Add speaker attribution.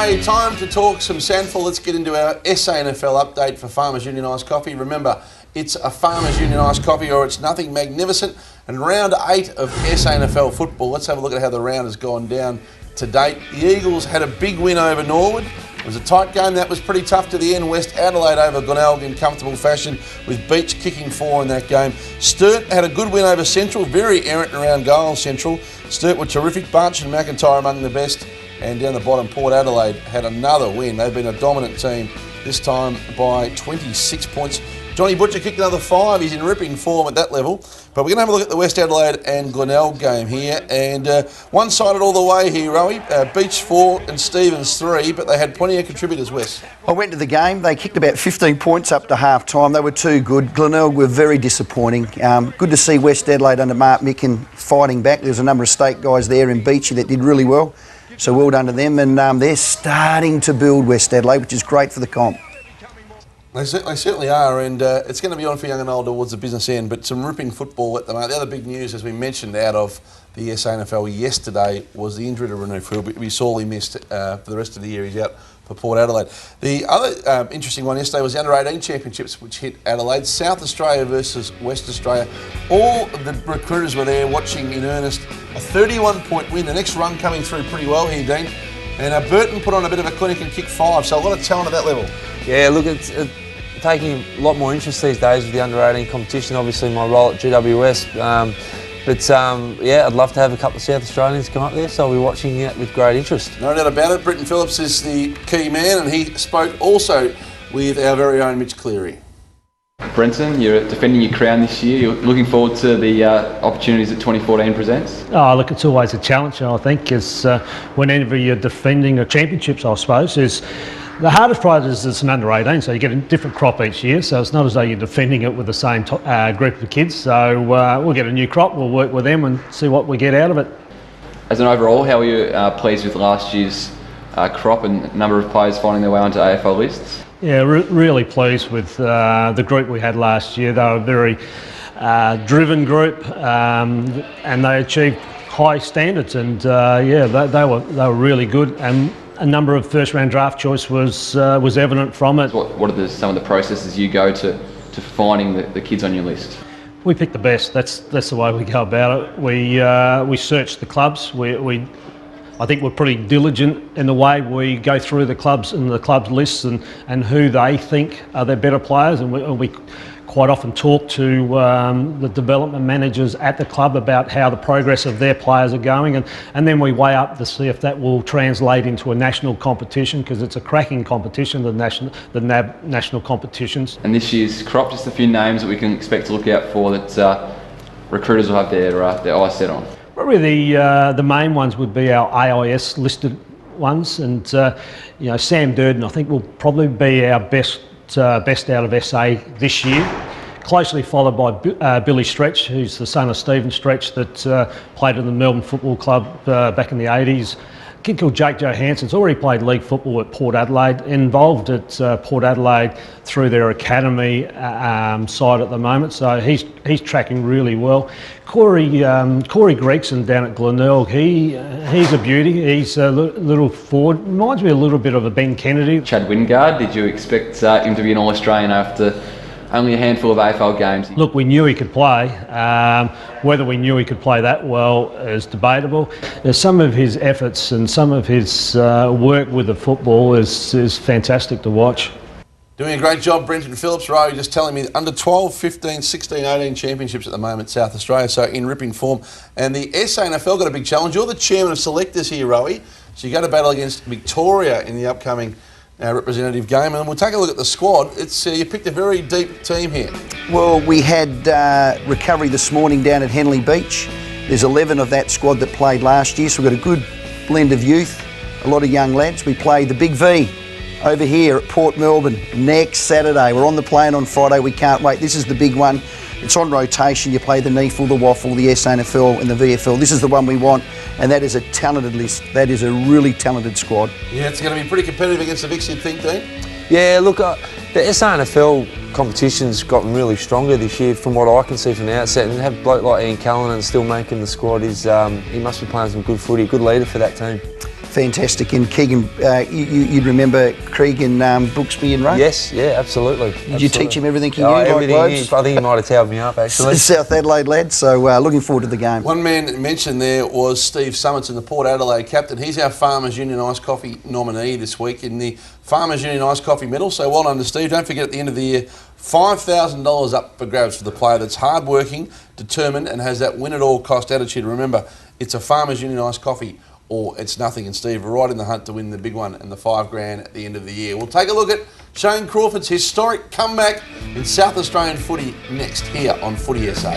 Speaker 1: Okay, time to talk some SANFL. Let's get into our SANFL update for Farmers Union Iced Coffee. Remember, it's a Farmers Union Iced Coffee or it's nothing magnificent. And round 8 of SANFL football. Let's have a look at how the round has gone down to date. The Eagles had a big win over Norwood. It was a tight game. That was pretty tough to the end. West Adelaide over Glenelg in comfortable fashion with Beach kicking 4 in that game. Sturt had a good win over Central. Very errant around goal, Central. Sturt were terrific. Bunch and McIntyre among the best. And down the bottom, Port Adelaide had another win. They've been a dominant team, this time by 26 points. Johnny Butcher kicked another 5. He's in ripping form at that level. But we're going to have a look at the West Adelaide and Glenelg game here. And one-sided all the way here, Rowie. Beach 4 and Stevens 3, but they had plenty of contributors, Wes.
Speaker 2: I went to the game. They kicked about 15 points up to half-time. They were too good. Glenelg were very disappointing. Good to see West Adelaide under Mark Micken fighting back. There's a number of state guys there in Beachy that did really well. So well done to them. And they're starting to build West Adelaide, which is great for the comp.
Speaker 1: They certainly are, and it's going to be on for young and old towards the business end, but some ripping football at the moment. The other big news, as we mentioned, out of the SANFL yesterday was the injury to Renouf, who will be sorely missed for the rest of the year. He's out for Port Adelaide. The other interesting one yesterday was the Under-18 Championships, which hit Adelaide. South Australia versus West Australia. All of the recruiters were there watching in earnest. A 31-point win. The next run coming through pretty well here, Dean. And Burton put on a bit of a clinic and kicked 5, so a lot of talent at that level.
Speaker 3: Yeah, look, it's taking a lot more interest these days with the under-18 competition. Obviously, my role at GWS, yeah, I'd love to have a couple of South Australians come up there, so I'll be watching it with great interest.
Speaker 1: No doubt about it. Britton Phillips is the key man, and he spoke also with our very own Mitch Cleary.
Speaker 4: Brenton, you're defending your crown this year. You're looking forward to the opportunities that 2014 presents?
Speaker 5: Oh, look, it's always a challenge, I think, is whenever you're defending a championships, I suppose, is the hardest prize is it's an under-18, so you get a different crop each year, so it's not as though you're defending it with the same group of kids. So we'll get a new crop, we'll work with them and see what we get out of it.
Speaker 4: As an overall, how are you pleased with last year's crop and number of players finding their way onto AFL lists? Yeah,
Speaker 5: really pleased with the group we had last year. They were a very driven group and they achieved high standards, and yeah, they were really good. And a number of first-round draft choice was evident from it.
Speaker 4: What are some of the processes you go to finding the kids on your list?
Speaker 5: We pick the best. That's the way we go about it. We search the clubs. I think we're pretty diligent in the way we go through the clubs and the clubs lists and who they think are their better players, and we quite often talk to the development managers at the club about how the progress of their players are going, and then we weigh up to see if that will translate into a national competition, because it's a cracking competition, the NAB national competitions.
Speaker 4: And this year's crop, just a few names that we can expect to look out for that recruiters will have their eyes set on.
Speaker 5: Probably the main ones would be our AIS listed ones, and you know, Sam Durden I think will probably be our best out of SA this year, closely followed by Billy Stretch, who's the son of Stephen Stretch that played in the Melbourne Football Club back in the 80s. A kid called Jake Johansson's already played league football at Port Adelaide, involved at Port Adelaide through their academy side at the moment, so he's tracking really well. Corey Gregson down at Glenelg, he's a beauty. He's a little forward, reminds me a little bit of a Ben Kennedy.
Speaker 4: Chad Wingard, did you expect him to be an All-Australian after only a handful of AFL games?
Speaker 5: Look, we knew he could play. Whether we knew he could play that well is debatable. Some of his efforts and some of his work with the football is fantastic to watch.
Speaker 1: Doing a great job, Brenton Phillips. Rowie just telling me under 12, 15, 16, 18 championships at the moment, South Australia, so in ripping form. And the SANFL got a big challenge. You're the chairman of selectors here, Rowie, so you go to battle against Victoria in the upcoming representative game, and we'll take a look at the squad. It's you picked a very deep team here.
Speaker 2: Well, we had recovery this morning down at Henley Beach. There's 11 of that squad that played last year, so we've got a good blend of youth, a lot of young lads. We play the Big V over here at Port Melbourne next Saturday. We're on the plane on Friday. We can't wait. This is the big one. It's on rotation. You play the NEFL, the WAFL, the SANFL and the VFL. This is the one we want, and that is a talented list. That is a really talented squad.
Speaker 1: Yeah, it's going to be pretty competitive against the Vics, you'd think, Dean?
Speaker 3: Yeah, look, the SANFL competition's gotten really stronger this year from what I can see from the outset, and to have a bloke like Ian Callanan still making the squad, he must be playing some good footy, good leader for that team.
Speaker 2: fantastic. And Keegan, you'd remember Keegan Brooksby and Rowe?
Speaker 3: Yes, yeah, absolutely.
Speaker 2: Did you teach him everything he knew?
Speaker 3: Everything
Speaker 2: like
Speaker 3: he knew. I think he might have towed me up, actually.
Speaker 2: South Adelaide lad, so looking forward to the game.
Speaker 1: One man mentioned there was Steve Summerton, the Port Adelaide captain. He's our Farmers Union Iced Coffee nominee this week in the Farmers Union Iced Coffee Medal. So well done to Steve. Don't forget, at the end of the year, $5,000 up for grabs for the player that's hard-working, determined, and has that win-at-all-cost attitude. Remember, it's a Farmers Union Iced Coffee or it's nothing. And Steve, right in the hunt to win the big one and the $5,000 at the end of the year. We'll take a look at Shane Crawford's historic comeback in South Australian footy next here on Footy SA.